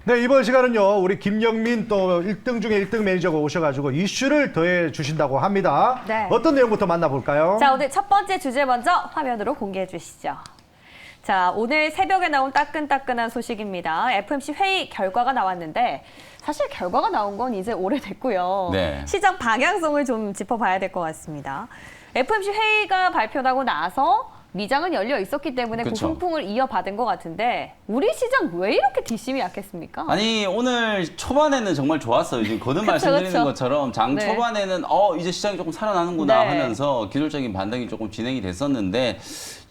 네, 이번 시간은요, 우리 김영민 또 1등 중에 1등 매니저가 오셔가지고 이슈를 더해 주신다고 합니다. 네. 어떤 내용부터 만나볼까요? 자, 오늘 첫 번째 주제 먼저 화면으로 공개해 주시죠. 자, 오늘 새벽에 나온 따끈따끈한 소식입니다. FOMC 회의 결과가 나왔는데 사실 결과가 나온 건 이제 오래됐고요. 네. 시장 방향성을 좀 짚어봐야 될 것 같습니다. FOMC 회의가 발표나고 나서 미장은 열려 있었기 때문에 그 그쵸. 풍풍을 이어받은 것 같은데 우리 시장 왜 이렇게 뒷심이 약했습니까? 아니 오늘 초반에는 정말 좋았어요. 지금 거듭 그쵸, 말씀드리는 그쵸. 것처럼 장 네. 초반에는 이제 시장이 조금 살아나는구나 네. 하면서 기술적인 반등이 조금 진행이 됐었는데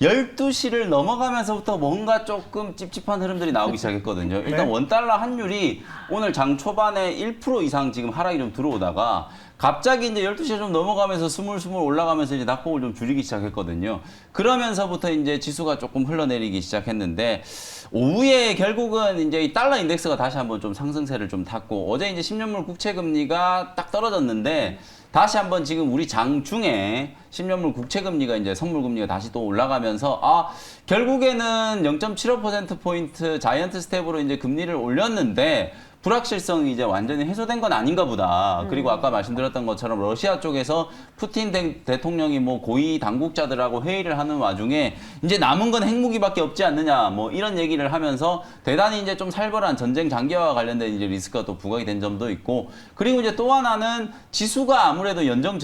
12시를 넘어가면서부터 뭔가 조금 찝찝한 흐름들이 나오기 시작했거든요. 일단 네. 원달러 환율이 오늘 장 초반에 1% 이상 지금 하락이 좀 들어오다가 갑자기 이제 12시가 좀 넘어가면서 스물스물 올라가면서 이제 낙폭을 좀 줄이기 시작했거든요. 그러면서부터 이제 지수가 조금 흘러내리기 시작했는데 오후에 결국은 이제 이 달러 인덱스가 다시 한번 좀 상승세를 좀 탔고 어제 이제 10년물 국채 금리가 딱 떨어졌는데 다시 한번 지금 우리 장 중에 10년물 국채 금리가 이제 선물 금리가 다시 또 올라가면서 결국에는 0.75%포인트 자이언트 스텝으로 이제 금리를 올렸는데 불확실성이 이제 완전히 해소된 건 아닌가 보다. 그리고 아까 말씀드렸던 것처럼 러시아 쪽에서 푸틴 대통령이 뭐 고위 당국자들하고 회의를 하는 와중에 이제 남은 건 핵무기밖에 없지 않느냐 뭐 이런 얘기를 하면서 대단히 이제 좀 살벌한 전쟁 장기화와 관련된 이제 리스크가 또 부각이 된 점도 있고 그리고 이제 또 하나는 지수가 아무래도 연중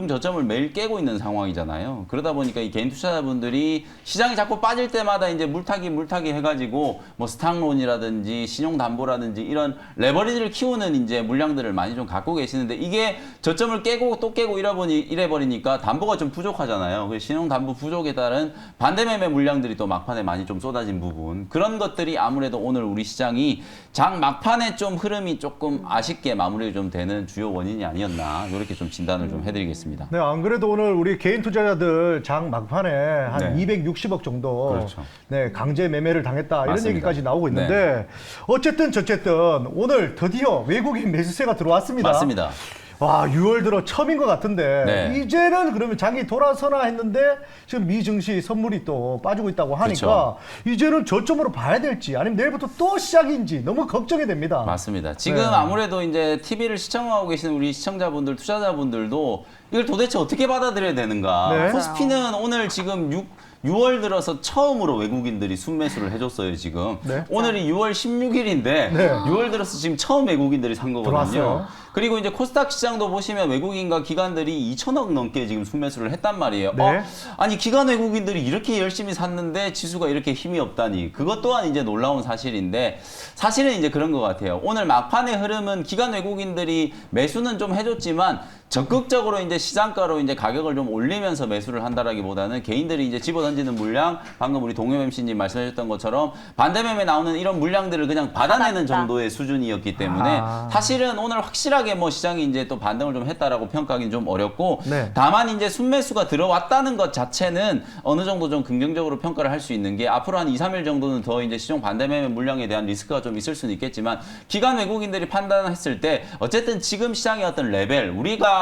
저점을 매일 깨고 있는 상황이잖아요. 그러다 보니까 이 개인 투자자분들이 시장이 자꾸 빠질 때마다 이제 물타기 해가지고 뭐 스탁론이라든지 신용담보라든지 이런 레버리지를 키우는 이제 물량들을 많이 좀 갖고 계시는데 이게 저점을 깨고 또 깨고 이래버리니까 담보가 좀 부족하잖아요. 그래서 신용담보 부족에 따른 반대매매 물량들이 또 막판에 많이 좀 쏟아진 부분 그런 것들이 아무래도 오늘 우리 시장이 장 막판에 좀 흐름이 조금 아쉽게 마무리 좀 되는 주요 원인이 아니었나 이렇게 좀 진단을 좀 해드리겠습니다. 네, 안 그래도 오늘 우리 개인 투자자들 장 막판에 한 네. 260억 정도 그렇죠. 네, 강제 매매를 당했다 이런 맞습니다. 얘기까지 나오고 있는데 어쨌든 저쨌든 오늘 드디어 외국인 매수세가 들어왔습니다. 맞습니다. 와, 6월 들어 처음인 것 같은데 네. 이제는 그러면 장이 돌아서나 했는데 지금 미 증시 선물이 또 빠지고 있다고 하니까 이제는 저점으로 봐야 될지 아니면 내일부터 또 시작인지 너무 걱정이 됩니다. 맞습니다. 지금 네. 아무래도 이제 TV를 시청하고 계시는 우리 시청자분들, 투자자분들도 이걸 도대체 어떻게 받아들여야 되는가. 네. 코스피는 오늘 지금 6월 들어서 처음으로 외국인들이 순매수를 해줬어요, 지금. 네. 오늘이 6월 16일인데 네. 6월 들어서 지금 처음 외국인들이 산 거거든요. 들어왔어요. 그리고 이제 코스닥 시장도 보시면 외국인과 기관들이 2천억 넘게 지금 순매수를 했단 말이에요. 네. 아니 기관 외국인들이 이렇게 열심히 샀는데 지수가 이렇게 힘이 없다니 그것 또한 이제 놀라운 사실인데 사실은 이제 그런 것 같아요. 오늘 막판의 흐름은 기관 외국인들이 매수는 좀 해줬지만 적극적으로 이제 시장가로 이제 가격을 좀 올리면서 매수를 한다라기보다는 개인들이 이제 집어던지는 물량 방금 우리 동엽 MC님 말씀하셨던 것처럼 반대매매 나오는 이런 물량들을 그냥 받아내는 받았다. 정도의 수준이었기 때문에 사실은 오늘 확실하게 뭐 시장이 이제 또 반등을 좀 했다라고 평가하기는 좀 어렵고 네. 다만 이제 순매수가 들어왔다는 것 자체는 어느 정도 좀 긍정적으로 평가를 할 수 있는 게 앞으로 한 2, 3일 정도는 더 이제 시종 반대매매 물량에 대한 리스크가 좀 있을 수는 있겠지만 기관 외국인들이 판단했을 때 어쨌든 지금 시장의 어떤 레벨 우리가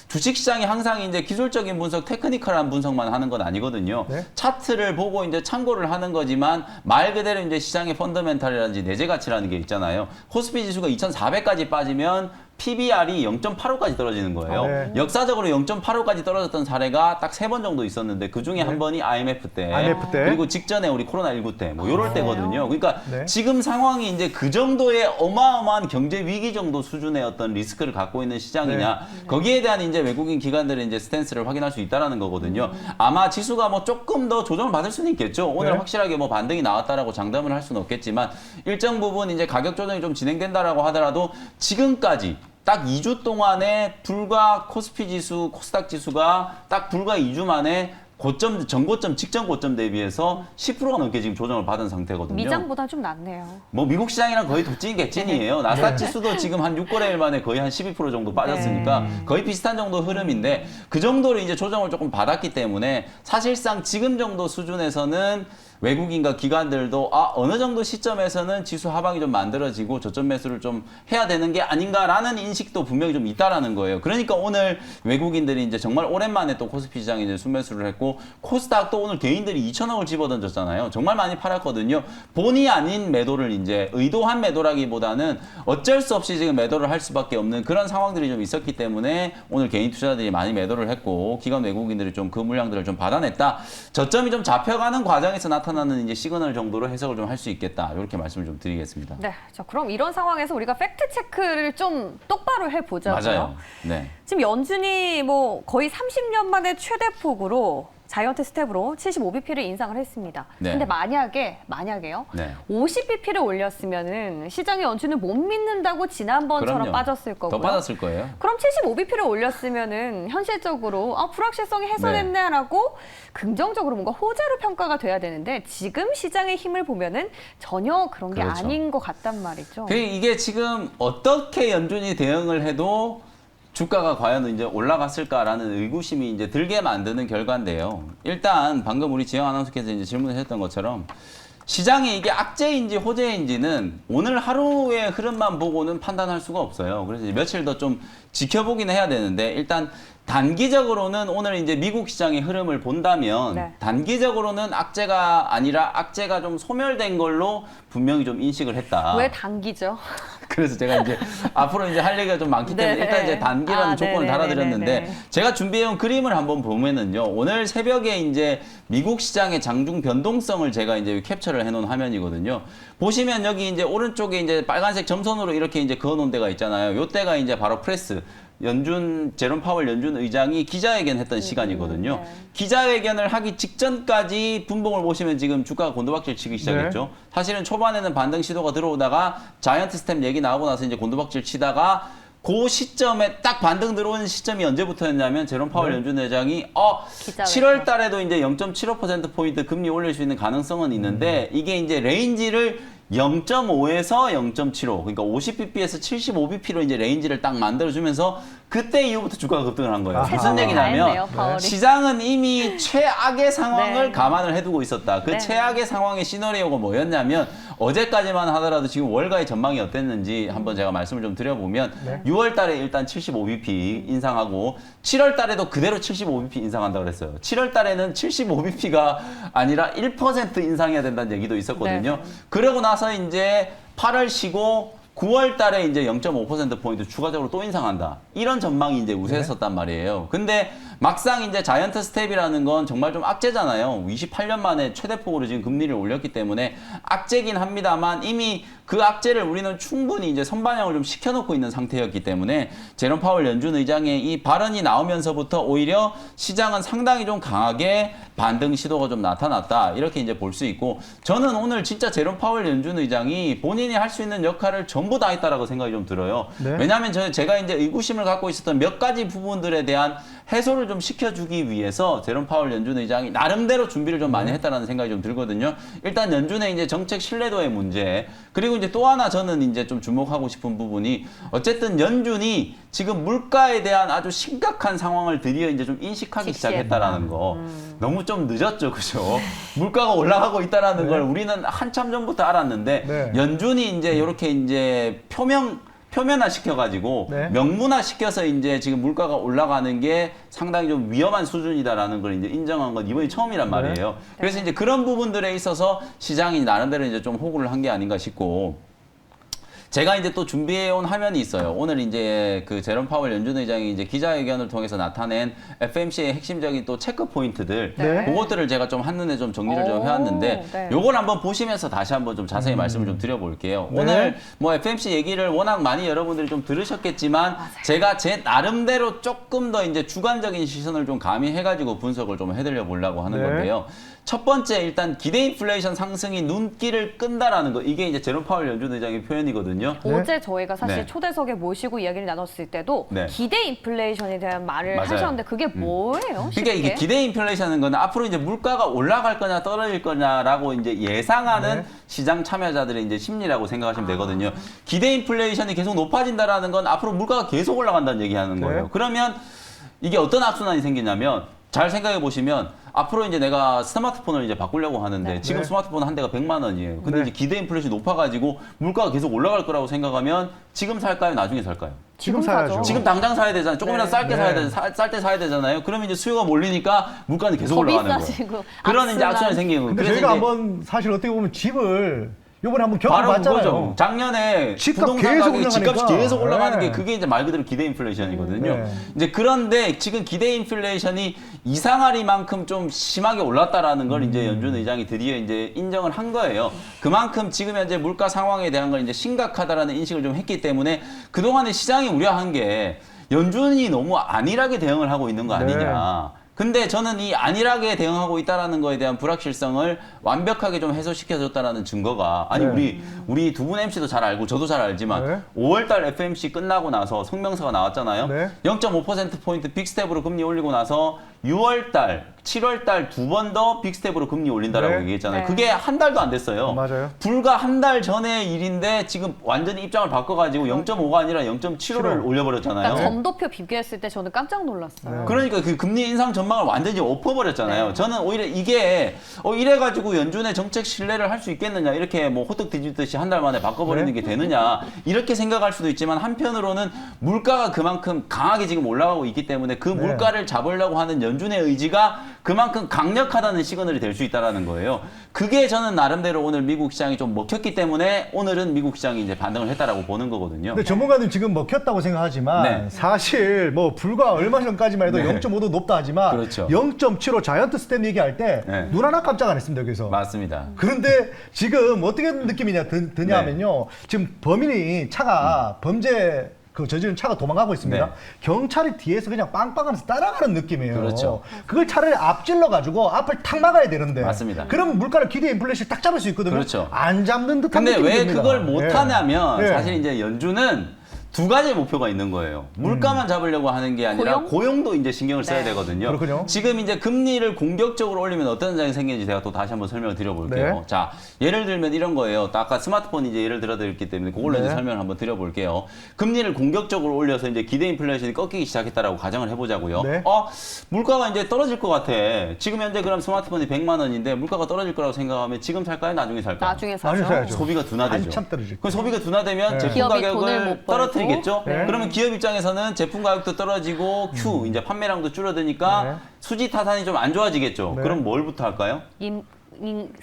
주식시장이 항상 이제 기술적인 분석, 테크니컬한 분석만 하는 건 아니거든요. 네. 차트를 보고 이제 참고를 하는 거지만 말 그대로 이제 시장의 펀더멘탈이라든지 내재 가치라는 게 있잖아요. 코스피 지수가 2,400까지 빠지면 PBR이 0.85까지 떨어지는 거예요. 네. 역사적으로 0.85까지 떨어졌던 사례가 딱 3번 정도 있었는데 그 중에 한 번이 IMF 때, IMF 때. 그리고 직전에 우리 코로나19 때, 뭐 요럴 때거든요. 그러니까 네. 지금 상황이 이제 그 정도의 어마어마한 경제 위기 정도 수준의 어떤 리스크를 갖고 있는 시장이냐, 거기에 대한 이제 외국인 기관들의 이제 스탠스를 확인할 수 있다라는 거거든요. 아마 지수가 뭐 조금 더 조정을 받을 수는 있겠죠. 오늘 네. 확실하게 뭐 반등이 나왔다라고 장담을 할 수는 없겠지만 일정 부분 이제 가격 조정이 좀 진행된다라고 하더라도 지금까지 딱 2주 동안에 불과 코스피 지수, 코스닥 지수가 딱 불과 2주 만에 고점, 전고점, 직전 고점 대비해서 10%가 넘게 지금 조정을 받은 상태거든요. 미장보다 좀 낫네요. 뭐 미국 시장이랑 거의 독진 개찐이에요. 나스닥 지수도 지금 한 6거래일 만에 거의 한 12% 정도 빠졌으니까 거의 비슷한 정도 흐름인데 그 정도로 이제 조정을 조금 받았기 때문에 사실상 지금 정도 수준에서는 외국인과 기관들도 어느 정도 시점에서는 지수 하방이 좀 만들어지고 저점 매수를 좀 해야 되는 게 아닌가라는 인식도 분명히 좀 있다라는 거예요. 그러니까 오늘 외국인들이 이제 정말 오랜만에 또 코스피 시장에 이제 순매수를 했고 했고 코스닥도 오늘 개인들이 2천억을 집어던졌잖아요. 정말 많이 팔았거든요. 본의 아닌 매도를 이제 의도한 매도라기보다는 어쩔 수 없이 지금 매도를 할 수밖에 없는 그런 상황들이 좀 있었기 때문에 오늘 개인 투자자들이 많이 매도를 했고 기관 외국인들이 좀 그 물량들을 좀 받아냈다. 저점이 좀 잡혀가는 과정에서 나타나는 이제 시그널 정도로 해석을 좀 할 수 있겠다. 이렇게 말씀을 좀 드리겠습니다. 네, 자, 그럼 이런 상황에서 우리가 팩트 체크를 좀 똑바로 해보자고요. 맞아요. 네. 지금 연준이 뭐 거의 30년 만에 최대폭으로 자이언트 스텝으로 75bp를 인상을 했습니다. 네. 근데 만약에요. 네. 50bp를 올렸으면은 시장의 연준을 못 믿는다고 지난번처럼 그럼요. 빠졌을 거고요. 더 빠졌을 거예요. 그럼 75bp를 올렸으면은 현실적으로 불확실성이 해소됐네라고 긍정적으로 뭔가 호재로 평가가 돼야 되는데 지금 시장의 힘을 보면은 전혀 그런 게 그렇죠. 아닌 것 같단 말이죠. 이게 지금 어떻게 연준이 대응을 해도 주가가 과연 이제 올라갔을까라는 의구심이 이제 들게 만드는 결과인데요. 일단 방금 우리 지영 아나운서께서 이제 질문하셨던 것처럼 시장이 이게 악재인지 호재인지는 오늘 하루의 흐름만 보고는 판단할 수가 없어요. 그래서 이제 며칠 더 좀 지켜보긴 해야 되는데 일단 단기적으로는 오늘 이제 미국 시장의 흐름을 본다면 네. 단기적으로는 악재가 아니라 악재가 좀 소멸된 걸로 분명히 좀 인식을 했다. 왜 당기죠? 그래서 제가 이제 앞으로 이제 할 얘기가 좀 많기 때문에 네. 일단 이제 단기라는 조건을 네네네네네. 달아드렸는데 제가 준비해온 그림을 한번 보면은요. 오늘 새벽에 이제 미국 시장의 장중 변동성을 제가 이제 캡처를 해놓은 화면이거든요. 보시면 여기 이제 오른쪽에 이제 빨간색 점선으로 이렇게 이제 그어놓은 데가 있잖아요. 요때가 이제 바로 프레스. 제롬 파월 연준 의장이 기자회견 했던 시간이거든요. 네. 기자회견을 하기 직전까지 분봉을 보시면 지금 주가가 곤두박질 치기 시작했죠. 네. 사실은 초반에는 반등 시도가 들어오다가 자이언트 스텝 얘기 나오고 나서 이제 곤두박질 치다가 그 시점에 딱 반등 들어오는 시점이 언제부터였냐면 제롬 파월 연준 의장이 7월 달에도 이제 0.75%포인트 금리 올릴 수 있는 가능성은 있는데 이게 이제 레인지를 0.5에서 0.75, 그러니까 50bp에서 75bp로 이제 레인지를 딱 만들어주면서 그때 이후부터 주가가 급등을 한 거예요. 아하. 무슨 다 얘기냐면 했네요, 파월이. 시장은 이미 최악의 상황을 네. 감안을 해두고 있었다. 그 네. 최악의 상황의 시나리오가 뭐였냐면 어제까지만 하더라도 지금 월가의 전망이 어땠는지 한번 제가 말씀을 좀 드려보면 네. 6월 달에 일단 75bp 인상하고 7월 달에도 그대로 75bp 인상한다고 그랬어요. 7월 달에는 75bp가 아니라 1% 인상해야 된다는 얘기도 있었거든요. 네. 그러고 나서 이제 8월 쉬고 9월 달에 이제 0.5%포인트 추가적으로 또 인상한다. 이런 전망이 이제 우세했었단 말이에요. 근데 막상 이제 자이언트 스텝이라는 건 정말 좀 악재잖아요. 28년 만에 최대폭으로 지금 금리를 올렸기 때문에 악재긴 합니다만 이미 그 악재를 우리는 충분히 이제 선반영을 좀 시켜놓고 있는 상태였기 때문에 제롬 파월 연준 의장의 이 발언이 나오면서부터 오히려 시장은 상당히 좀 강하게 반등 시도가 좀 나타났다. 이렇게 이제 볼 수 있고 저는 오늘 진짜 제롬 파월 연준 의장이 본인이 할 수 있는 역할을 전부 다 했다라고 생각이 좀 들어요. 네. 왜냐하면 제가 이제 의구심을 갖고 있었던 몇 가지 부분들에 대한 해소를 좀 시켜주기 위해서 제롬 파월 연준 의장이 나름대로 준비를 좀 많이 했다라는 생각이 좀 들거든요. 일단 연준의 이제 정책 신뢰도의 문제, 그리고 이제 또 하나 저는 이제 좀 주목하고 싶은 부분이 어쨌든 연준이 지금 물가에 대한 아주 심각한 상황을 드디어 이제 좀 인식하기 시작했다라는 거. 너무 좀 늦었죠, 그죠? 물가가 올라가고 있다라는 네. 걸 우리는 한참 전부터 알았는데 네. 연준이 이제 이렇게 이제 표면화 시켜가지고 네. 명문화 시켜서 이제 지금 물가가 올라가는 게 상당히 좀 위험한 수준이다라는 걸 이제 인정한 건 이번이 처음이란 말이에요. 그래서 이제 그런 부분들에 있어서 시장이 나름대로 이제 좀 호구를 한 게 아닌가 싶고. 제가 이제 또 준비해온 화면이 있어요. 오늘 이제 그 제롬 파월 연준 의장이 이제 기자회견을 통해서 나타낸 FMC의 핵심적인 또 체크 포인트들, 네. 그것들을 제가 좀 한눈에 좀 정리를 좀 오, 해왔는데, 네. 요걸 한번 보시면서 다시 한번 좀 자세히 말씀을 좀 드려볼게요. 네. 오늘 뭐 FMC 얘기를 워낙 많이 여러분들이 좀 들으셨겠지만, 제가 제 나름대로 조금 더 이제 주관적인 시선을 좀 가미해가지고 분석을 좀 해드려 보려고 하는 네. 건데요. 첫 번째 일단 기대 인플레이션 상승이 눈길을 끈다라는 거, 이게 이제 제롬 파월 연준 의장의 표현이거든요. 네. 어제 저희가 사실 네. 초대석에 모시고 이야기를 나눴을 때도 네. 기대 인플레이션에 대한 말을 맞아요. 하셨는데 그게 뭐예요? 그러니까 이게 기대 인플레이션은 건 앞으로 이제 물가가 올라갈 거냐 떨어질 거냐라고 이제 예상하는 네. 시장 참여자들의 이제 심리라고 생각하시면 되거든요. 기대 인플레이션이 계속 높아진다라는 건 앞으로 물가가 계속 올라간다는 얘기하는 거예요. 네. 그러면 이게 어떤 악순환이 생기냐면 잘 생각해 보시면 앞으로 이제 내가 스마트폰을 이제 바꾸려고 하는데 네. 지금 네. 스마트폰 한 대가 100만 원이에요. 근데 네. 이제 기대 인플레이션이 높아가지고 물가가 계속 올라갈 거라고 생각하면 지금 살까요? 나중에 살까요? 지금 사죠. 사야죠. 지금 당장 사야 되잖아요. 조금이라도 네. 쌀 때 네. 사야 되 쌀 때 사야 되잖아요. 그러면 이제 수요가 몰리니까 물가는 계속 더 올라가는 비싸지고 거예요. 그런 이제 악순환. 악순환이 생기는 거예요. 근데 그래서 저희가 이제 한번 사실 어떻게 보면 집을 요번에 한번 바로 겪어봤잖아요. 그거죠. 작년에 집값 부동산 계속 가격이 집값이 올라가니까. 계속 올라가는 네. 게 그게 이제 말 그대로 기대 인플레이션이거든요. 네. 이제 그런데 지금 기대 인플레이션이 이상하리만큼 좀 심하게 올랐다라는 걸 이제 연준 의장이 드디어 이제 인정을 한 거예요. 그만큼 지금 현재 물가 상황에 대한 걸 이제 심각하다라는 인식을 좀 했기 때문에 그동안에 시장이 우려한 게 연준이 너무 안일하게 대응을 하고 있는 거 아니냐. 근데 저는 이 안일하게 대응하고 있다라는 거에 대한 불확실성을 완벽하게 좀 해소시켜줬다라는 증거가 아니 네. 우리 두 분 MC도 잘 알고 저도 잘 알지만 네. 5월달 FMC 끝나고 나서 성명서가 나왔잖아요. 네. 0.5%포인트 빅스텝으로 금리 올리고 나서 6월달, 7월달 두 번 더 빅스텝으로 금리 올린다라고 네. 얘기했잖아요. 네. 그게 한 달도 안 됐어요. 맞아요. 불과 한 달 전의 일인데 지금 완전히 입장을 바꿔가지고 0.5가 아니라 0.75를 올려버렸잖아요. 그러니까 점도표 비교했을 때 저는 깜짝 놀랐어요. 네. 그러니까 그 금리 인상 전망을 완전히 엎어버렸잖아요. 네. 저는 오히려 이게 이래가지고 연준의 정책 신뢰를 할 수 있겠느냐 이렇게 뭐 호떡 뒤집듯이 한 달 만에 바꿔버리는 네. 게 되느냐 이렇게 생각할 수도 있지만 한편으로는 물가가 그만큼 강하게 지금 올라가고 있기 때문에 그 물가를 잡으려고 하는 연준의 의지가 그만큼 강력하다는 시그널이 될 수 있다라는 거예요. 그게 저는 나름대로 오늘 미국 시장이 좀 먹혔기 때문에 오늘은 미국 시장이 이제 반등을 했다라고 보는 거거든요. 근데 전문가들 지금 먹혔다고 생각하지만 네. 사실 뭐 불과 얼마 전까지만 해도 네. 0.5도 높다 하지만 그렇죠. 0.75 자이언트 스텝 얘기할 때 네. 눈 하나 깜짝 안 했습니다. 여기서. 맞습니다. 그런데 지금 어떻게 느낌이냐 드냐면요. 지금 범인이 차가 범죄 그 저지른 차가 도망가고 있습니다. 네. 경찰이 뒤에서 그냥 빵빵하면서 따라가는 느낌이에요. 그렇죠. 그걸 차라리 앞질러 가지고 앞을 탁 막아야 되는데. 맞습니다. 그럼 물가를 기대 인플레이션 딱 잡을 수 있거든요. 그렇죠. 안 잡는 듯한 근데 느낌이 왜 듭니다. 그걸 못 예. 하냐면 예. 사실 이제 연준은 두 가지 목표가 있는 거예요. 물가만 잡으려고 하는 게 아니라 고용? 고용도 이제 신경을 써야 네. 되거든요. 그렇군요. 지금 이제 금리를 공격적으로 올리면 어떤 현상이 생기는지 제가 또 다시 한번 설명을 드려볼게요. 네. 자, 예를 들면 이런 거예요. 아까 스마트폰 이제 예를 들어드렸기 때문에 그걸로 네. 이제 설명을 한번 드려볼게요. 금리를 공격적으로 올려서 이제 기대 인플레이션이 꺾이기 시작했다라고 가정을 해보자고요. 네. 물가가 이제 떨어질 것 같아. 지금 현재 그럼 스마트폰이 100만 원인데 물가가 떨어질 거라고 생각하면 지금 살까요? 나중에 살까요? 나중에 많이 사죠. 사야죠. 소비가 둔화되죠. 한참 떨어질 그 소비가 둔화되면 네. 제품 기업이 돈을 가격을 못 벌고. 떨어뜨리겠죠. 네. 그러면 기업 입장에서는 제품 가격도 떨어지고 이제 판매량도 줄어드니까 네. 수지 타산이 좀 안 좋아지겠죠. 네. 그럼 뭘부터 할까요?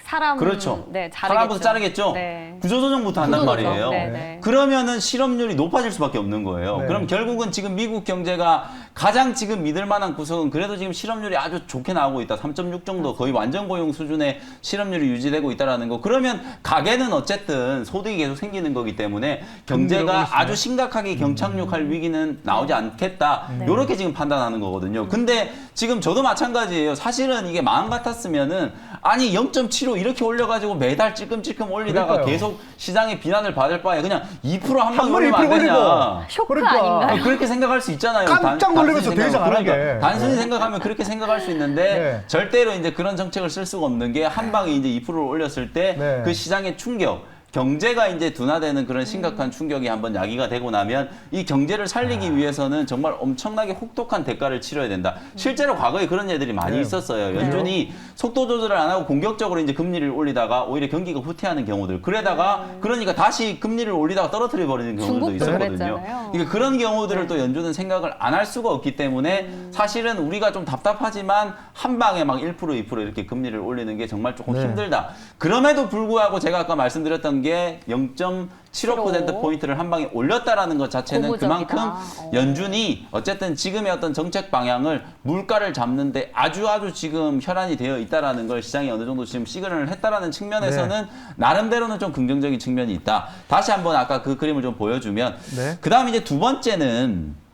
사람 그렇죠. 네, 자르겠죠. 사람부터 자르겠죠. 네. 구조조정부터 한단 구조조정. 말이에요. 네, 네. 그러면은 실업률이 높아질 수밖에 없는 거예요. 네. 그럼 결국은 지금 미국 경제가 가장 지금 믿을 만한 구석은 그래도 지금 실업률이 아주 좋게 나오고 있다. 3.6 정도 거의 완전 고용 수준의 실업률이 유지되고 있다라는 거. 그러면 가게는 어쨌든 소득이 계속 생기는 거기 때문에 경제가 아주 심각하게 경착륙할 위기는 나오지 않겠다. 네. 이렇게 지금 판단하는 거거든요. 근데 지금 저도 마찬가지예요. 사실은 이게 마음 같았으면은 아니 0.75 이렇게 올려가지고 매달 찔끔찔끔 올리다가 그러니까요. 계속 시장의 비난을 받을 바에 그냥 2% 한 방에 한 번에 올리면 안 2% 되냐. 올리고. 쇼크 그러니까. 아닌가요? 그렇게 생각할 수 있잖아요. 깜짝 놀라면서 단순히 대응 안 생각하면. 하게. 그러니까 단순히 생각하면 그렇게 생각할 수 있는데 네. 절대로 이제 그런 정책을 쓸 수가 없는 게 한 방에 이제 2%를 올렸을 때 네. 그 시장의 충격. 경제가 이제 둔화되는 그런 심각한 충격이 한번 야기가 되고 나면 이 경제를 살리기 위해서는 정말 엄청나게 혹독한 대가를 치러야 된다. 실제로 과거에 그런 예들이 많이 네. 있었어요. 연준이 속도 조절을 안 하고 공격적으로 이제 금리를 올리다가 오히려 경기가 후퇴하는 경우들. 그러다가 그러니까 다시 금리를 올리다가 떨어뜨려 버리는 경우들도 중국도 있었거든요. 그랬잖아요. 그러니까 그런 경우들을 또 연준은 생각을 안 할 수가 없기 때문에 사실은 우리가 좀 답답하지만 한 방에 막 1% 2% 이렇게 금리를 올리는 게 정말 조금 네. 힘들다. 그럼에도 불구하고 제가 아까 말씀드렸던 게 0.75%포인트를 한 방에 올렸다라는 것 자체는 고무적이다. 그만큼 연준이 어쨌든 지금의 어떤 정책 방향을 물가를 잡는데 아주 지금 혈안이 되어 있다라는 걸 시장이 어느 정도 지금 시그널을 했다라는 측면에서는 나름대로는 좀 긍정적인 측면이 있다. 다시 한번 아까 그 그림을 좀 보여주면 네. 그다음 이제 두 번째는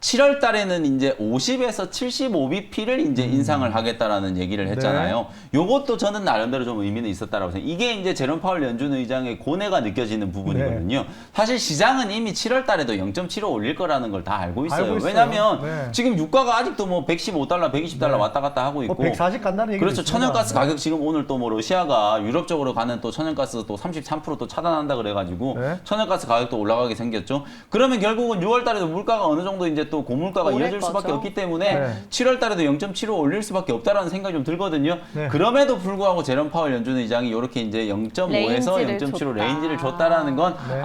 7월 달에는 이제 50에서 75bp를 이제 인상을 하겠다라는 얘기를 했잖아요. 요것도 저는 나름대로 좀 의미는 있었다라고 생각해요. 이게 이제 제롬 파월 연준 의장의 고뇌가 느껴지는 부분이거든요. 사실 시장은 이미 7월 달에도 0.75 올릴 거라는 걸 다 알고 있어요. 알고 있어요. 왜냐면 네. 지금 유가가 아직도 뭐 115달러, 120달러 네. 왔다 갔다 하고 있고 140 간다는 얘기 그렇죠. 천연가스 가격 지금 오늘 또 뭐 러시아가 유럽 쪽으로 가는 또 천연가스 또 33% 또 차단한다 그래가지고 네. 천연가스 가격도 올라가게 생겼죠. 그러면 결국은 6월 달에도 물가가 어느 정도 이제 또 고물가가 오를 이어질 수밖에 거죠. 없기 때문에 네. 7월 달에도 0.75 올릴 수밖에 없다라는 생각이 좀 들거든요. 네. 그럼에도 불구하고 제롬 파월 연준 의장이 이렇게 이제 0.5에서 레인지를 0.75 줬다. 레인지를 줬다라는 건 네.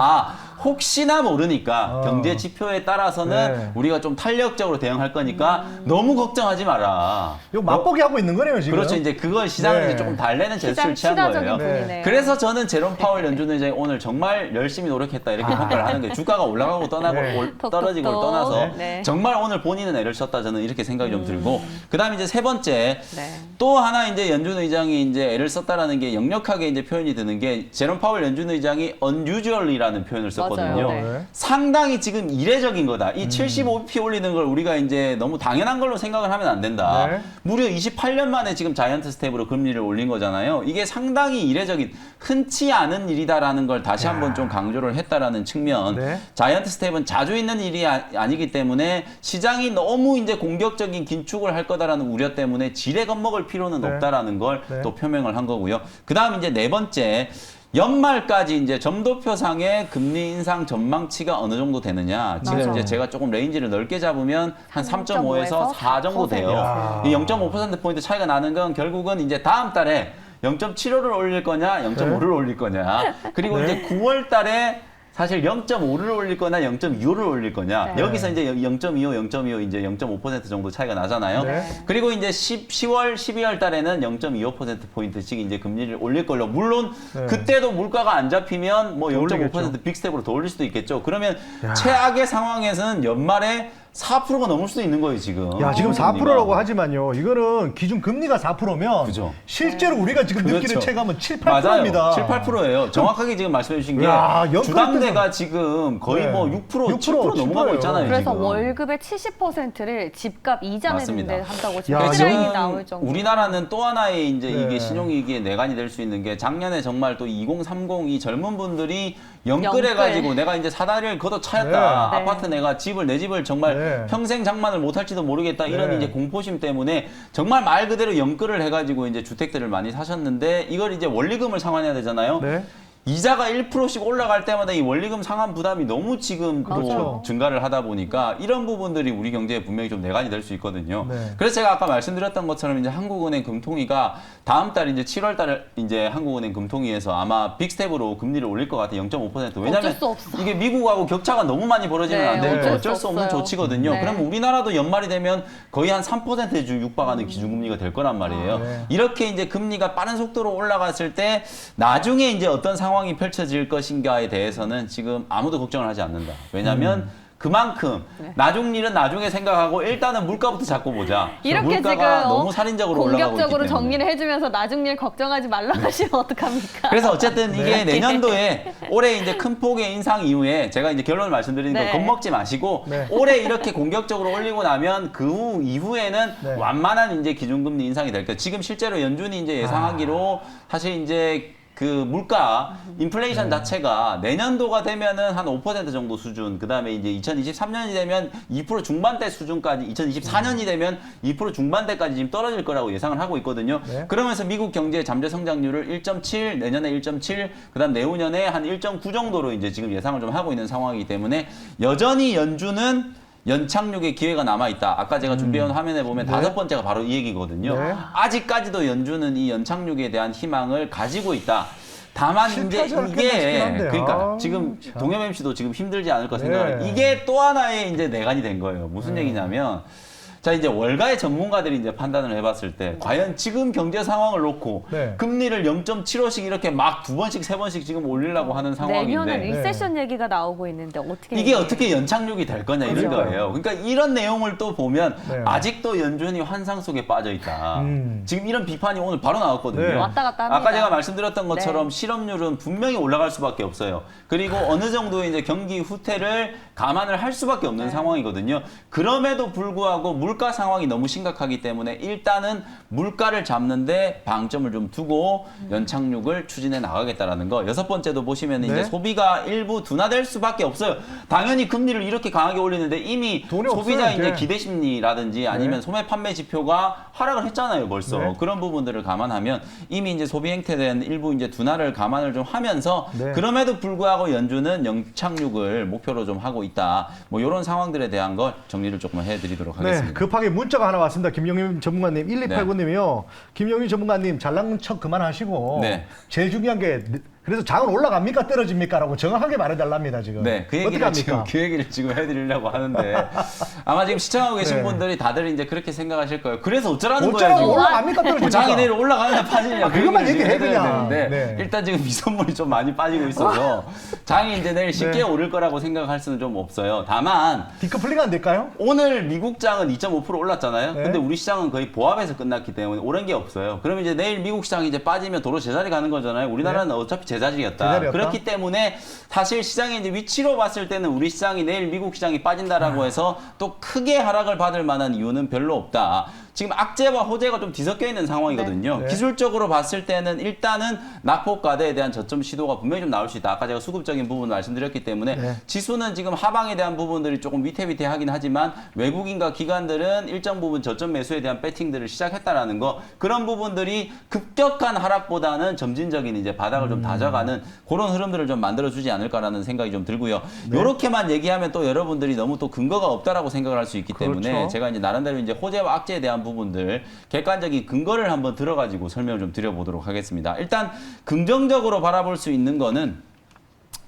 혹시나 모르니까 경제 지표에 따라서는 네. 우리가 좀 탄력적으로 대응할 거니까 너무 걱정하지 마라. 이거 맛보기 하고 있는 거네요, 지금. 그렇죠. 이제 그걸 시장을 네. 이제 조금 달래는 제스처를 시장 취한 친화적인 거예요. 분이네요. 그래서 저는 제롬 파월 연준 의장이 오늘 정말 열심히 노력했다 이렇게 평가를 하는 거예요. 주가가 올라가고 떠나고 네. 떨어지고 톡톡톡. 떠나서 네. 정말 오늘 본인은 애를 썼다 저는 이렇게 생각이 좀 들고 그다음에 이제 세 번째 네. 또 하나 이제 연준 의장이 이제 애를 썼다라는 게 역력하게 이제 표현이 드는 게 제롬 파월 연준 의장이 unusually라는 표현을 썼거든요. 맞아요. 네. 상당히 지금 이례적인 거다. 이 75bp 올리는 걸 우리가 이제 너무 당연한 걸로 생각을 하면 안 된다. 네. 무려 28년 만에 지금 자이언트 스텝으로 금리를 올린 거잖아요. 이게 상당히 이례적인 흔치 않은 일이다라는 걸 다시 한번 좀 강조를 했다라는 측면. 네. 자이언트 스텝은 자주 있는 일이 아니기 때문에 시장이 너무 이제 공격적인 긴축을 할 거다라는 우려 때문에 지레 겁먹을 필요는 네. 없다라는 걸 네. 또 표명을 한 거고요. 그다음 이제 네 번째 연말까지 이제 점도표상의 금리 인상 전망치가 어느 정도 되느냐. 지금 맞아. 이제 제가 조금 레인지를 넓게 잡으면 한 3.5에서 4 정도 돼요. 야. 이 0.5%포인트 차이가 나는 건 결국은 이제 다음 달에 0.75를 올릴 거냐, 0.5를 올릴 거냐. 그리고 네. 이제 9월 달에 사실 0.5를 올릴 거냐, 0.25를 올릴 거냐. 네. 여기서 이제 0.25 이제 0.5% 정도 차이가 나잖아요. 네. 그리고 이제 10월, 12월 달에는 0.25%포인트씩 이제 금리를 올릴 걸로. 물론 네. 그때도 물가가 안 잡히면 뭐 더 올리겠죠. 0.5% 빅스텝으로 더 올릴 수도 있겠죠. 그러면 야. 최악의 상황에서는 연말에 4%가 넘을 수도 있는 거예요, 지금. 야, 지금 금리가. 4%라고 하지만요. 이거는 기준 금리가 4%면 그죠. 실제로 우리가 지금 느끼는 그렇죠. 체감은 7, 맞아요. 8%입니다. 7, 8%예요. 정확하게 지금 말씀해 주신 게 야, 연끌 주담대가 지금 거의 네. 뭐 6%, 7% 7% 넘어가고 예요. 있잖아요. 그래서 지금. 월급의 70%를 집값 이자 맞습니다. 내는데 한다고 지금 야, 헤드라인이 지금 나올 정도. 우리나라는 또 하나의 이제 네. 이게 신용위기의 내관이 될 수 있는 게 작년에 정말 또 2030 이 젊은 분들이 연끌해가지고 내가 이제 사다리를 걷어 차였다. 네. 아파트 내가 내 집을 정말 네. 평생 장만을 못할지도 모르겠다. 이런 네. 이제 공포심 때문에 정말 말 그대로 연끌을 해가지고 이제 주택들을 많이 사셨는데 이걸 이제 원리금을 상환해야 되잖아요. 네. 이자가 1%씩 올라갈 때마다 이 원리금 상환 부담이 너무 지금 또 맞아요. 증가를 하다 보니까 이런 부분들이 우리 경제에 분명히 좀 내관이 될 수 있거든요. 네. 그래서 제가 아까 말씀드렸던 것처럼 이제 한국은행 금통위가 다음 달 이제 7월 달에 이제 한국은행 금통위에서 아마 빅스텝으로 금리를 올릴 것 같아요. 0.5%. 왜냐면 어쩔 수 없어. 이게 미국하고 격차가 너무 많이 벌어지면 네, 안 되니까 어쩔 어쩔 수 수 없는 없어요. 조치거든요. 네. 그럼 우리나라도 연말이 되면 거의 한 3%에 육박하는 기준금리가 될 거란 말이에요. 네. 이렇게 이제 금리가 빠른 속도로 올라갔을 때 나중에 이제 어떤 상황이 펼쳐질 것인가에 대해서는 지금 아무도 걱정을 하지 않는다. 왜냐하면 그만큼 나중 일은 나중에 생각하고 일단은 물가부터 잡고 보자. 이렇게 물가가 지금 너무 살인적으로 올라가고 있기 공격적으로 때문에. 정리를 해주면서 나중 일 걱정하지 말라고 하시면 어떡합니까? 그래서 어쨌든 이게 내년도에 올해 이제 큰 폭의 인상 이후에 제가 이제 결론을 말씀드리는 네. 건 겁먹지 마시고 네. 올해 이렇게 공격적으로 올리고 나면 그 이후에는 네. 완만한 이제 기준금리 인상이 될 거예요. 지금 실제로 연준이 이제 예상하기로 사실 이제 그 물가 인플레이션 자체가 내년도가 되면은 한 5% 정도 수준, 그다음에 이제 2023년이 되면 2% 중반대 수준까지, 2024년이 되면 2% 중반대까지 지금 떨어질 거라고 예상을 하고 있거든요. 네. 그러면서 미국 경제의 잠재 성장률을 1.7, 내년에 1.7, 그다음 내후년에 한 1.9 정도로 이제 지금 예상을 좀 하고 있는 상황이기 때문에 여전히 연준은 연착륙의 기회가 남아있다. 아까 제가 준비해온 화면에 보면 네. 5번째가 바로 이 얘기거든요. 네. 아직까지도 연준은 이 연착륙에 대한 희망을 가지고 있다. 다만 이제 실패하지 이게 않겠나 싶긴 그러니까 한데요. 지금 참. 동엽 MC도 지금 힘들지 않을까 네. 생각해요. 이게 또 하나의 이제 내관이 된 거예요. 무슨 얘기냐면 자 이제 월가의 전문가들이 이제 판단을 해봤을 때 과연 지금 경제 상황을 놓고 네. 금리를 0.75씩 이렇게 막 2번씩 3번씩 지금 올리려고 하는 상황인데 내년에 리세션 얘기가 나오고 있는데 어떻게 이게 어떻게 연착륙이 될 거냐 이런 그렇죠. 거예요. 그러니까 이런 내용을 또 보면 네. 아직도 연준이 환상 속에 빠져 있다. 지금 이런 비판이 오늘 바로 나왔거든요. 네. 왔다 갔다 합니다. 아까 제가 말씀드렸던 것처럼 네. 실업률은 분명히 올라갈 수밖에 없어요. 그리고 어느 정도의 이제 경기 후퇴를 감안을 할 수밖에 없는 상황이거든요. 그럼에도 불구하고 물가 상황이 너무 심각하기 때문에 일단은 물가를 잡는데 방점을 좀 두고 연착륙을 추진해 나가겠다라는 거. 여섯 번째도 보시면 네. 이제 소비가 일부 둔화될 수밖에 없어요. 당연히 금리를 이렇게 강하게 올리는데 이미 돈이 소비자 없어요, 이제 이제. 기대 심리라든지 아니면 네. 소매 판매 지표가 하락을 했잖아요, 벌써. 네. 그런 부분들을 감안하면 이미 이제 소비 행태에 대한 일부 이제 둔화를 감안을 좀 하면서 네. 그럼에도 불구하고 연준은 연착륙을 목표로 좀 하고 있다. 뭐 이런 상황들에 대한 걸 정리를 조금 해드리도록 네, 하겠습니다. 급하게 문자가 하나 왔습니다. 김영민 전문가님, 1289님이요. 김영민 전문가님, 잘난 척 그만하시고 네. 제일 중요한 게 그래서 장은 올라갑니까 떨어집니까라고 정확하게 말해달랍니다 지금. 네, 그 어떻게 얘기를 지금 합니까? 그 얘기를 지금 해드리려고 하는데 아마 지금 시청하고 계신 네. 분들이 다들 이제 그렇게 생각하실 거예요. 그래서 어쩌라는 거예요? 어쩌라고 지금? 올라갑니까 떨어집니까? 장이 내일 올라가느냐 빠지느냐 그 그것만 얘기를 얘기해, 지금 해드려야 그냥. 되는데 네. 일단 지금 미선물이 좀 많이 빠지고 있어서 장이 이제 내일 쉽게 네. 오를 거라고 생각할 수는 좀 없어요. 다만 디커플링 안 될까요? 오늘 미국 장은 2.5% 올랐잖아요. 네. 근데 우리 시장은 거의 보합에서 끝났기 때문에 오른 게 없어요. 그러면 이제 내일 미국 시장이 이제 빠지면 도로 제자리 가는 거잖아요. 우리나라는 어차피 제자리였다. 제자리였다? 그렇기 때문에 사실 시장의 이제 위치로 봤을 때는 우리 시장이 내일 미국 시장이 빠진다라고 해서 또 크게 하락을 받을 만한 이유는 별로 없다. 지금 악재와 호재가 좀 뒤섞여 있는 상황이거든요. 네. 기술적으로 봤을 때는 일단은 낙폭과대에 대한 저점 시도가 분명히 좀 나올 수 있다. 아까 제가 수급적인 부분 말씀드렸기 때문에 네. 지수는 지금 하방에 대한 부분들이 조금 위태위태하긴 하지만 외국인과 기관들은 일정 부분 저점 매수에 대한 배팅들을 시작했다라는 거, 그런 부분들이 급격한 하락보다는 점진적인 이제 바닥을 좀 다져가는 그런 흐름들을 좀 만들어주지 않을까라는 생각이 좀 들고요. 네. 이렇게만 얘기하면 또 여러분들이 너무 또 근거가 없다라고 생각을 할 수 있기 때문에 그렇죠. 제가 이제 나름대로 이제 호재와 악재에 대한 부분들 객관적인 근거를 한번 들어가지고 설명을 좀 드려보도록 하겠습니다. 일단 긍정적으로 바라볼 수 있는 거는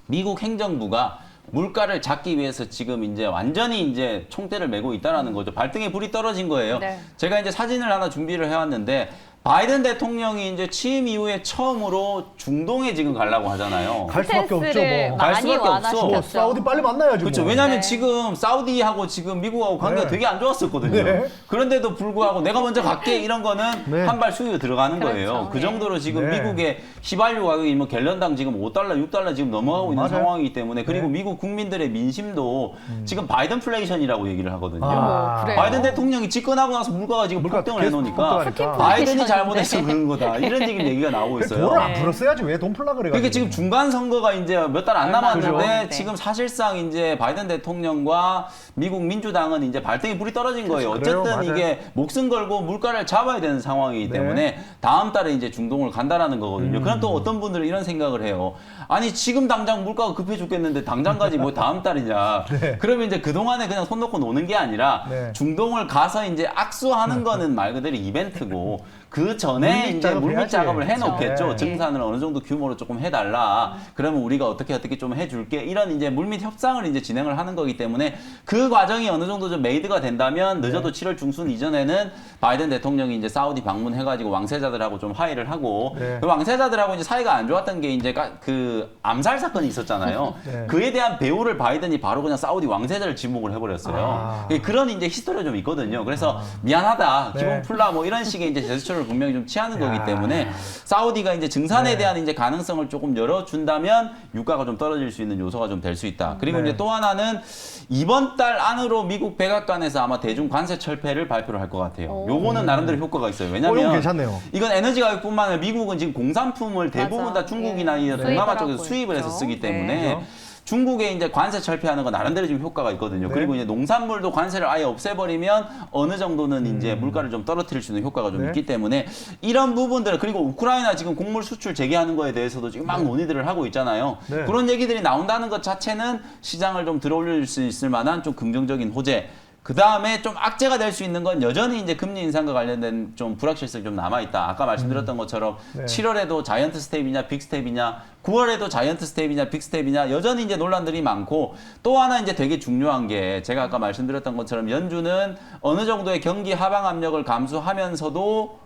미국 행정부가 물가를 잡기 위해서 지금 이제 완전히 이제 총대를 메고 있다라는 거죠. 발등에 불이 떨어진 거예요. 네. 제가 이제 사진을 하나 준비를 해왔는데 바이든 대통령이 이제 취임 이후에 처음으로 중동에 지금 가려고 하잖아요. 갈 수밖에 없죠 스탠스를 뭐. 갈 많이 수밖에 없어. 완화시켰죠. 뭐 사우디 빨리 만나야지 그렇죠. 뭐. 왜냐하면 네. 지금 사우디하고 지금 미국하고 관계가 네. 되게 안 좋았었거든요. 네. 그런데도 불구하고 내가 먼저 갈게 이런 거는 네. 한 발 수위로 들어가는 그렇죠. 거예요. 그 네. 정도로 지금 네. 미국의 휘발유 가격이 뭐 갤런당 지금 5달러, 6달러 지금 넘어가고 있는 맞아요. 상황이기 때문에 그리고 네. 미국 국민들의 민심도 지금 바이든플레이션이라고 얘기를 하거든요. 아. 그래요? 바이든 대통령이 집권하고 나서 물가가 지금 물가 폭등을 계속 해놓으니까 폭등하니까. 바이든이 스티플레이션인데. 잘못해서 그런 거다. 이런 지금 얘기가 나오고 있어요. 돈을 안 네. 풀었어야지 왜 돈 풀라 그래가지고. 그게 지금 중간 선거가 이제 몇 달 안 얼마 안 남았는데 남았는데. 지금 사실상 이제 바이든 대통령과 미국 민주당은 이제 발등에 불이 떨어진 거예요. 그래요, 어쨌든 맞아요. 이게 목숨 걸고 물가를 잡아야 되는 상황이기 네. 때문에 다음 달에 이제 중동을 간다라는 거거든요. 그럼 또 어떤 분들은 이런 생각을 해요. 아니 지금 당장 물가가 급해 죽겠는데 당장 가지 뭐 다음 달이냐. 네. 그러면 이제 그동안에 그냥 손 놓고 노는 게 아니라 네. 중동을 가서 이제 악수하는 거는 말 그대로 이벤트고 그 전에 물밑 이제 작업 물밑 해야지. 작업을 그렇죠. 해놓겠죠. 네. 증산을 어느 정도 규모로 조금 해달라. 그러면 우리가 어떻게 좀 해줄게. 이런 이제 물밑 협상을 이제 진행을 하는 거기 때문에 그 과정이 어느 정도 좀 메이드가 된다면 늦어도 7월 중순 이전에는 바이든 대통령이 이제 사우디 방문해가지고 왕세자들하고 좀 화해를 하고 네. 그 왕세자들하고 이제 사이가 안 좋았던 게 이제 그 암살 사건이 있었잖아요. 네. 그에 대한 배후를 바이든이 바로 그냥 사우디 왕세자를 지목을 해버렸어요. 아. 그런 이제 히스토리가 좀 있거든요. 그래서 미안하다, 네. 기분 풀라 뭐 이런 식의 이제 제스처를 분명히 좀 취하는 거기 야. 때문에 사우디가 이제 증산에 네. 대한 이제 가능성을 조금 열어준다면 유가가 좀 떨어질 수 있는 요소가 좀 될 수 있다. 그리고 네. 이제 또 하나는 이번 달 안으로 미국 백악관에서 아마 대중 관세 철폐를 발표를 할 것 같아요. 오. 요거는 나름대로 효과가 있어요. 이건 왜냐면 괜찮네요. 이건 에너지 가격뿐만 아니라 미국은 지금 공산품을 대부분 맞아. 다 중국이나 예. 이 동남아 수입을 쪽에서 하고 수입을 해서 있죠. 쓰기 때문에 네. 중국에 이제 관세 철폐하는 거 나름대로 지금 효과가 있거든요. 네. 그리고 이제 농산물도 관세를 아예 없애버리면 어느 정도는 이제 물가를 좀 떨어뜨릴 수 있는 효과가 좀 네. 있기 때문에 이런 부분들, 그리고 우크라이나 지금 곡물 수출 재개하는 거에 대해서도 지금 막 논의들을 하고 있잖아요. 네. 그런 얘기들이 나온다는 것 자체는 시장을 좀 들어올릴 수 있을 만한 좀 긍정적인 호재. 그 다음에 좀 악재가 될 수 있는 건 여전히 이제 금리 인상과 관련된 좀 불확실성이 좀 남아있다. 아까 말씀드렸던 것처럼 네. 7월에도 자이언트 스텝이냐 빅 스텝이냐, 9월에도 자이언트 스텝이냐 빅 스텝이냐 여전히 이제 논란들이 많고, 또 하나 이제 되게 중요한 게 제가 아까 말씀드렸던 것처럼 연준은 어느 정도의 경기 하방 압력을 감수하면서도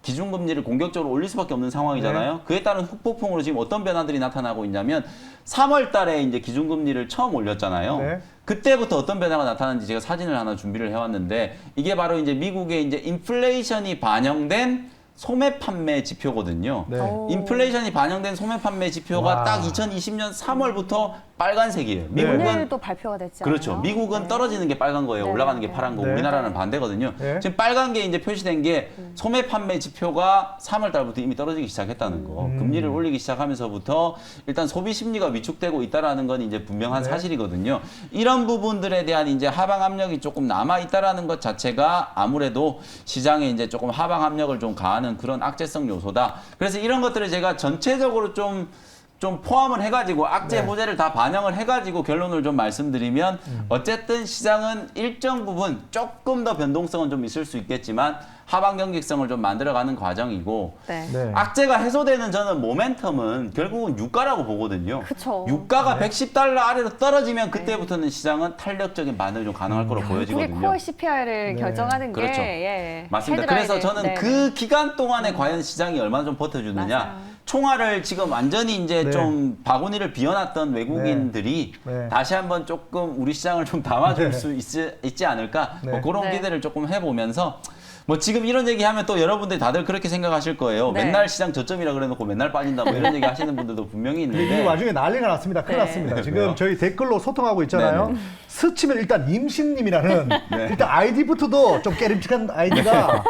기준금리를 공격적으로 올릴 수밖에 없는 상황이잖아요. 네. 그에 따른 후폭풍으로 지금 어떤 변화들이 나타나고 있냐면 3월 달에 이제 기준금리를 처음 올렸잖아요. 네. 그때부터 어떤 변화가 나타나는지 제가 사진을 하나 준비를 해왔는데 이게 바로 이제 미국의 이제 인플레이션이 반영된 소매 판매 지표거든요. 네. 오. 인플레이션이 반영된 소매 판매 지표가 와. 딱 2020년 3월부터 빨간색이에요. 네. 미국은 오늘도 발표가 됐지 않아요? 그렇죠. 미국은 네. 떨어지는 게 빨간 거예요. 네. 올라가는 게 파란 거고 네. 우리나라는 반대거든요. 네. 지금 빨간 게 이제 표시된 게 소매 판매 지표가 3월 달부터 이미 떨어지기 시작했다는 거. 금리를 올리기 시작하면서부터 일단 소비 심리가 위축되고 있다라는 건 이제 분명한 네. 사실이거든요. 이런 부분들에 대한 이제 하방 압력이 조금 남아 있다라는 것 자체가 아무래도 시장에 이제 조금 하방 압력을 좀 가하는 그런 악재성 요소다. 그래서 이런 것들을 제가 전체적으로 좀 포함을 해가지고 악재 네. 호재를 다 반영을 해가지고 결론을 좀 말씀드리면 어쨌든 시장은 일정 부분 조금 더 변동성은 좀 있을 수 있겠지만 하방 경직성을 좀 만들어가는 과정이고 네. 네. 악재가 해소되는 저는 모멘텀은 결국은 유가라고 보거든요. 그쵸. 유가가 110달러 아래로 떨어지면 그때부터는 시장은 탄력적인 반응이 좀 가능할 거로 그게 보여지거든요. 코어 CPI를 네. 결정하는 게 그렇죠. 예. 맞습니다. 헤드라인을, 그래서 저는 네. 그 기간 동안에 과연 시장이 얼마나 좀 버텨주느냐. 맞아요. 총알을 지금 완전히 이제 네. 좀 바구니를 비워놨던 외국인들이 네. 다시 한번 조금 우리 시장을 좀 담아줄 네. 수 있지 않을까. 네. 뭐 그런 네. 기대를 조금 해보면서 뭐 지금 이런 얘기하면 또 여러분들이 다들 그렇게 생각하실 거예요. 네. 맨날 시장 저점이라 그래놓고 맨날 빠진다고 이런 얘기 하시는 분들도 분명히 이 있는데. 와중에 난리가 났습니다. 큰일 네. 났습니다. 지금 왜요? 저희 댓글로 소통하고 있잖아요. 네네. 스치면 일단 임신님이라는 네. 일단 아이디부터도 좀 깨름직한 아이디가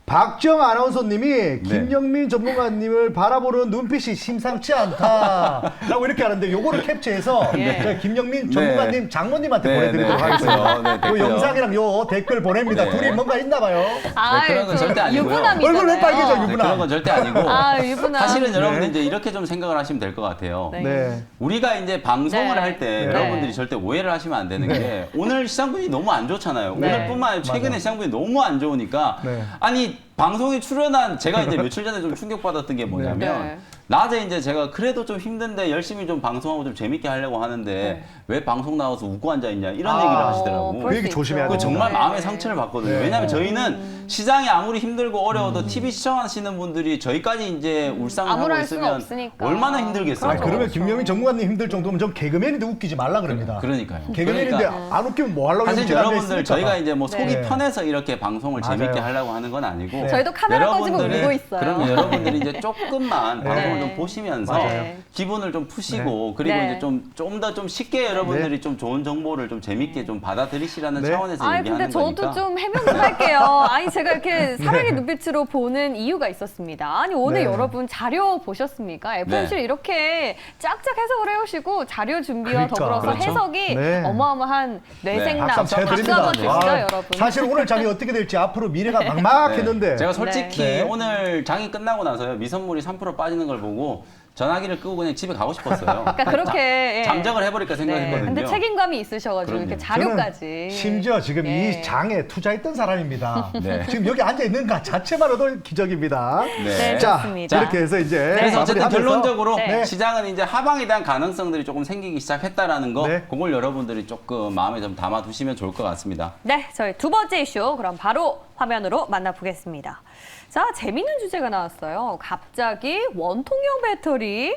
박정 아나운서님이 김영민 전문가님을 바라보는 눈빛이 심상치 않다라고 이렇게 하는데 요거를 캡처해서 예. 저희 김영민 전문가님 장모님한테 네, 보내드리도록 네, 하겠습니다. 됐고요. 네, 요 됐고요. 영상이랑 요 댓글 보냅니다. 네. 둘이 뭔가 있나 봐요. 아, 그런 건 절대 아니고요. 유부남이잖아요. 얼굴 왜 빨개져, 유부남? 네, 그런 건 절대 아니고. 아, 유부남. 사실은 네. 여러분들 이제 이렇게 좀 생각을 하시면 될 것 같아요. 네. 네. 우리가 이제 방송을 네. 할 때 네. 여러분들이 절대 오해를 하시면 안 되는 게 오늘 시장 분위기 너무 안 좋잖아요. 네. 오늘뿐만 아니라 최근에 맞아요. 시장 분위기 너무 안 좋으니까 네. 아니 방송에 출연한 제가 이제 며칠 전에 좀 충격받았던 게 뭐냐면 네. 낮에 이제 제가 그래도 좀 힘든데 열심히 좀 방송하고 좀 재밌게 하려고 하는데 네. 왜 방송 나와서 웃고 앉아 있냐 이런 아, 얘기를 하시더라고. 그럴 그 얘기 수 조심해야 있죠. 그 정말 네. 마음의 상처를 받거든요. 네. 왜냐하면 저희는 시장이 아무리 힘들고 어려워도 TV 시청하시는 분들이 저희까지 이제 울상을 하고 아무럴 수는 있으면 없으니까. 얼마나 힘들겠어요. 아, 그러면 그렇죠. 김영민 전문가님 힘들 정도면 전 개그맨인데 웃기지 말라 그럽니다. 그러니까요. 개그맨인데 그러니까 안 웃기면 뭐 하려고 사실 여기 앉아 여러분들 있습니까? 저희가 이제 뭐 속이 네. 편해서 이렇게 방송을 맞아요. 재밌게 하려고 하는 건 아니고 네. 저희도 카메라 꺼지면 여러분들이- 울고 있어요. 그러면 여러분들이 이제 조금만 방송을 네. 좀 보시면서 맞아요. 기분을 좀 푸시고 그리고 네. 이제 좀 더 좀 쉽게 여러분들이 좀 좋은 정보를 좀 재밌게 좀 받아들이시라는 네. 차원에서 아니 근데 얘기하는 저도 거니까. 좀 해명 좀 할게요. 아니 제가 이렇게 사랑의 눈빛으로 보는 이유가 있었습니다. 아니 오늘 네. 여러분 자료 보셨습니까? FOMC 네. 이렇게 쫙쫙 해석을 해오시고 자료 준비와 그러니까. 더불어서 그렇죠. 해석이 네. 어마어마한 뇌생남. 박수 한번 박수 쳐드립니다. 한번 주시죠 아, 여러분. 사실 오늘 장이 어떻게 될지 앞으로 미래가 막막했는데 제가 솔직히 네. 오늘 장이 끝나고 나서요 미선물이 3% 빠지는 걸 보고 전화기를 끄고 그냥 집에 가고 싶었어요. 그러니까 그렇게 예. 잠적을 해버릴까 생각했거든요. 근데 책임감이 있으셔가지고 그럼요. 이렇게 저는 자료까지. 심지어 지금 예. 이 장에 투자했던 사람입니다. 네. 지금 여기 앉아 있는 것 자체만으로도 기적입니다. 네, 자, 좋습니다. 이렇게 해서 이제 그래서 어쨌든 마무리하면서 결론적으로 네. 시장은 이제 하방에 대한 가능성들이 조금 생기기 시작했다라는 거, 네. 그걸 여러분들이 조금 마음에 좀 담아두시면 좋을 것 같습니다. 네, 저희 두 번째 이슈 그럼 바로 화면으로 만나보겠습니다. 자, 재밌는 주제가 나왔어요. 갑자기 원통형 배터리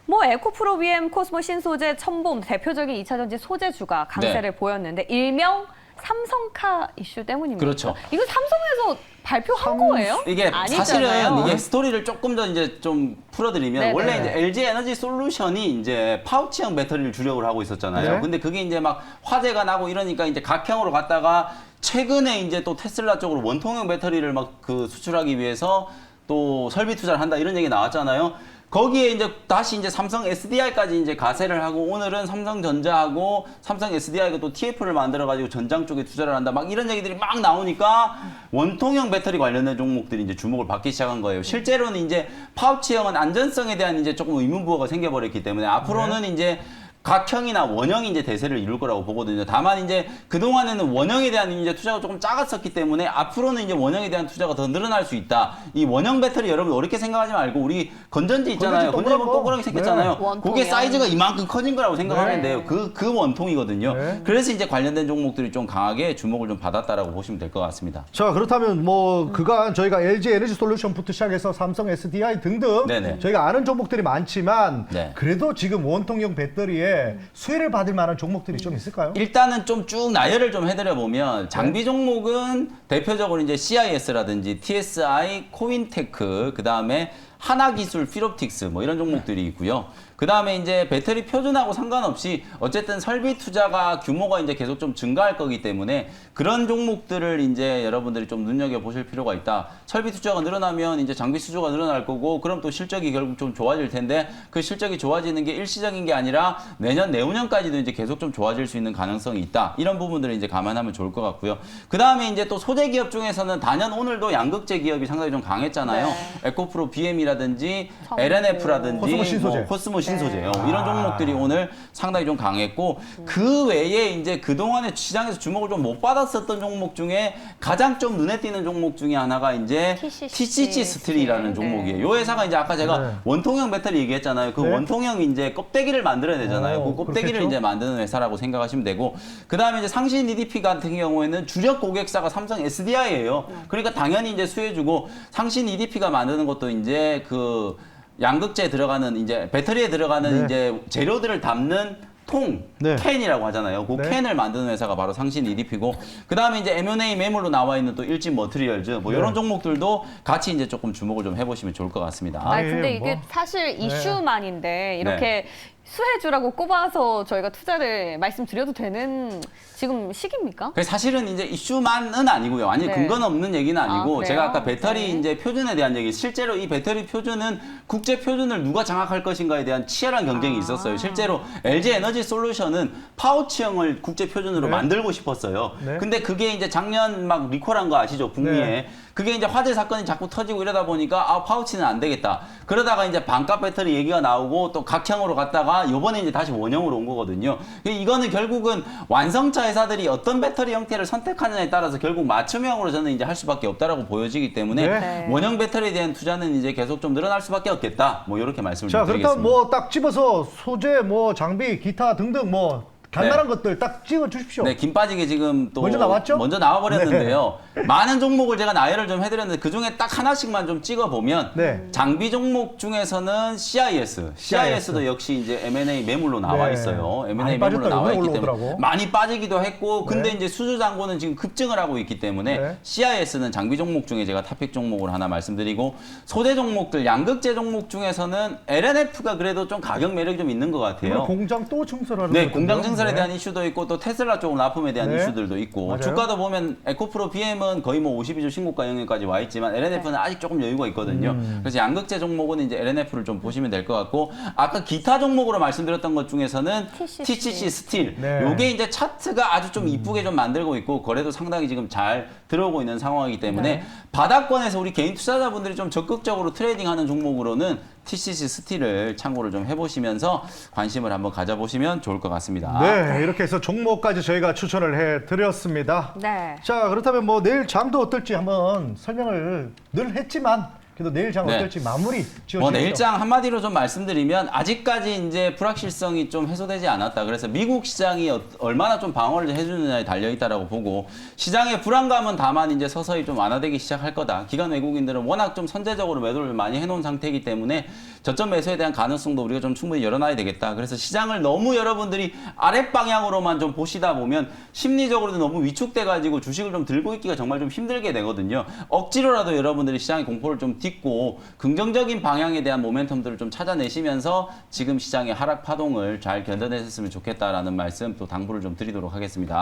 뭐 에코프로 BM 코스모 신소재 첨봄 대표적인 2차전지 소재주가 강세를 보였는데 일명 삼성카 이슈 때문입니다. 그렇죠. 이거 삼성에서 발표한 거예요? 이게 아니잖아요. 사실은 이게 스토리를 조금 더 이제 좀 풀어드리면 네네. 원래 이제 LG 에너지 솔루션이 이제 파우치형 배터리를 주력을 하고 있었잖아요. 네. 근데 그게 이제 막 화제가 나고 이러니까 이제 각형으로 갔다가 최근에 이제 또 테슬라 쪽으로 원통형 배터리를 막 그 수출하기 위해서 또 설비 투자를 한다 이런 얘기 나왔잖아요. 거기에 이제 다시 이제 삼성 SDI까지 이제 가세를 하고 오늘은 삼성전자하고 삼성 SDI가 또 TF를 만들어가지고 전장 쪽에 투자를 한다 막 이런 얘기들이 막 나오니까 원통형 배터리 관련된 종목들이 이제 주목을 받기 시작한 거예요. 실제로는 이제 파우치형은 안전성에 대한 이제 조금 의문부호가 생겨버렸기 때문에 앞으로는 이제 각형이나 원형이 이제 대세를 이룰 거라고 보거든요. 다만 이제 그동안에는 원형에 대한 이제 투자가 조금 작았었기 때문에 앞으로는 이제 원형에 대한 투자가 더 늘어날 수 있다. 이 원형 배터리 여러분 어렵게 생각하지 말고 우리 건전지 있잖아요. 건전지 건전지 보면 동그랗고. 동그랗게 생겼잖아요. 네. 원통이요. 그게 사이즈가 이만큼 커진 거라고 생각하면 네. 돼요. 그 원통이거든요. 네. 그래서 이제 관련된 종목들이 좀 강하게 주목을 좀 받았다라고 보시면 될 것 같습니다. 자, 그렇다면 뭐 그간 저희가 LG 에너지 솔루션부터 시작해서 삼성 SDI 등등 네네. 저희가 아는 종목들이 많지만 네. 그래도 지금 원통형 배터리에 수혜를 받을 만한 종목들이 좀 있을까요? 일단은 좀 쭉 나열을 좀 해드려 보면 장비 종목은 대표적으로 이제 CIS라든지 TSI, 코인테크, 그 다음에 하나기술, 필옵틱스 뭐 이런 종목들이 있고요. 그 다음에 이제 배터리 표준하고 상관없이 어쨌든 설비 투자가 규모가 이제 계속 좀 증가할 거기 때문에 그런 종목들을 이제 여러분들이 좀 눈여겨 보실 필요가 있다. 설비 투자가 늘어나면 이제 장비 수주가 늘어날 거고 그럼 또 실적이 결국 좀 좋아질 텐데 그 실적이 좋아지는 게 일시적인 게 아니라 내년, 내후년까지도 이제 계속 좀 좋아질 수 있는 가능성이 있다. 이런 부분들을 이제 감안하면 좋을 것 같고요. 그 다음에 이제 또 소재 기업 중에서는 단연 오늘도 양극재 기업이 상당히 좀 강했잖아요. 네. 에코프로 BM이라든지 성수. LNF라든지 코스모 신소재. 코스모 신소재요. 네. 이런 종목들이 오늘 상당히 좀 강했고 그 외에 이제 그동안에 시장에서 주목을 좀 못 받았었던 종목 중에 가장 좀 눈에 띄는 종목 중에 하나가 이제 TCC 스틸이라는 네. 종목이에요. 이 회사가 이제 아까 제가 네. 원통형 배터리 얘기했잖아요. 그 네. 원통형 이제 껍데기를 만들어야 되잖아요. 그 껍데기를 그렇겠죠. 이제 만드는 회사라고 생각하시면 되고 그다음에 이제 상신 EDP 같은 경우에는 주력 고객사가 삼성 SDI예요. 그러니까 당연히 이제 수혜주고 상신 EDP가 만드는 것도 이제 그 양극재에 들어가는 이제 배터리에 들어가는 네. 이제 재료들을 담는 통, 네. 캔이라고 하잖아요. 그 네. 캔을 만드는 회사가 바로 상신 EDP고, 그 다음에 이제 M&A 매물로 나와 있는 또 일진 머티리얼즈, 뭐 네. 이런 종목들도 같이 이제 조금 주목을 좀 해보시면 좋을 것 같습니다. 아, 아니, 근데 이게 뭐. 사실 네. 이슈만인데 이렇게 수혜주라고 꼽아서 저희가 투자를 말씀드려도 되는 지금 시기입니까? 그래서 사실은 이제 이슈만은 아니고요. 완전히 네. 근거는 없는 얘기는 아니고 아, 제가 아까 그래요? 배터리 네. 이제 표준에 대한 얘기, 실제로 이 배터리 표준은 국제 표준을 누가 장악할 것인가에 대한 치열한 경쟁이 아. 있었어요. 실제로 LG 에너지 솔루션은 파우치형을 국제 표준으로 네. 만들고 싶었어요. 네. 근데 그게 이제 작년 막 리콜한 거 아시죠? 북미에. 네. 그게 이제 화재 사건이 자꾸 터지고 이러다 보니까 아 파우치는 안 되겠다. 그러다가 이제 반값 배터리 얘기가 나오고 또 각형으로 갔다가 이번에 이제 다시 원형으로 온 거거든요. 이거는 결국은 완성차 회사들이 어떤 배터리 형태를 선택하느냐에 따라서 결국 맞춤형으로 저는 이제 할 수밖에 없다라고 보여지기 때문에 네. 원형 배터리에 대한 투자는 이제 계속 좀 늘어날 수밖에 없겠다. 뭐 이렇게 말씀을 자, 좀 그렇다면 드리겠습니다. 뭐 딱 집어서 소재, 뭐 장비, 기타 등등 뭐 간단한 것들 딱 찍어 주십시오. 네, 김 빠지게 지금 또 먼저 나왔죠? 먼저 나와버렸는데요. 많은 종목을 제가 나열을 좀 해드렸는데 그 중에 딱 하나씩만 좀 찍어보면 네. 장비 종목 중에서는 CIS도 역시 이제 M&A 매물로 나와 네. 있어요. 많이 M&A 매물로 빠졌다, 나와 이번에 있기 때문에 올라오더라고. 많이 빠지기도 했고 근데 네. 이제 수주 잔고는 지금 급증을 하고 있기 때문에 네. CIS는 장비 종목 중에 제가 탑픽 종목을 하나 말씀드리고 소재 종목들 양극재 종목 중에서는 LNF가 그래도 좀 가격 매력이 좀 있는 것 같아요. 오늘 공장 또 증설하는 네, 것 공장 같은데요? 증설에 네. 대한 이슈도 있고 또 테슬라 쪽 납품에 대한 네. 이슈들도 있고 맞아요. 주가도 보면 에코프로 BM은 거의 뭐 52주 신고가 영역까지 와 있지만 LNF는 아직 조금 여유가 있거든요. 그래서 양극재 종목은 이제 LNF를 좀 보시면 될 것 같고 아까 기타 종목으로 말씀드렸던 것 중에서는 TCC 스틸. 네. 요게 이제 차트가 아주 좀 이쁘게 좀 만들고 있고 거래도 상당히 지금 잘 들어오고 있는 상황이기 때문에 네. 바닥권에서 우리 개인 투자자분들이 좀 적극적으로 트레이딩하는 종목으로는 TCC 스틸을 참고를 좀 해보시면서 관심을 한번 가져보시면 좋을 것 같습니다. 네, 이렇게 해서 종목까지 저희가 추천을 해드렸습니다. 네. 자, 그렇다면 뭐 내일 장도 어떨지 한번 설명을 늘 했지만 그래도 내일 장 네. 어떨지 마무리 지어주시죠. 뭐 내일장 한마디로 좀 말씀드리면 아직까지 이제 불확실성이 좀 해소되지 않았다. 그래서 미국 시장이 얼마나 좀 방어를 해주느냐에 달려 있다라고 보고 시장의 불안감은 다만 이제 서서히 좀 완화되기 시작할 거다. 기관 외국인들은 워낙 좀 선제적으로 매도를 많이 해놓은 상태이기 때문에 저점 매수에 대한 가능성도 우리가 좀 충분히 열어놔야 되겠다. 그래서 시장을 너무 여러분들이 아랫 방향으로만 좀 보시다 보면 심리적으로도 너무 위축돼가지고 주식을 좀 들고 있기가 정말 좀 힘들게 되거든요. 억지로라도 여러분들이 시장의 공포를 좀 딛고 긍정적인 방향에 대한 모멘텀들을 좀 찾아내시면서 지금 시장의 하락 파동을 잘 견뎌내셨으면 좋겠다라는 말씀 또 당부를 좀 드리도록 하겠습니다.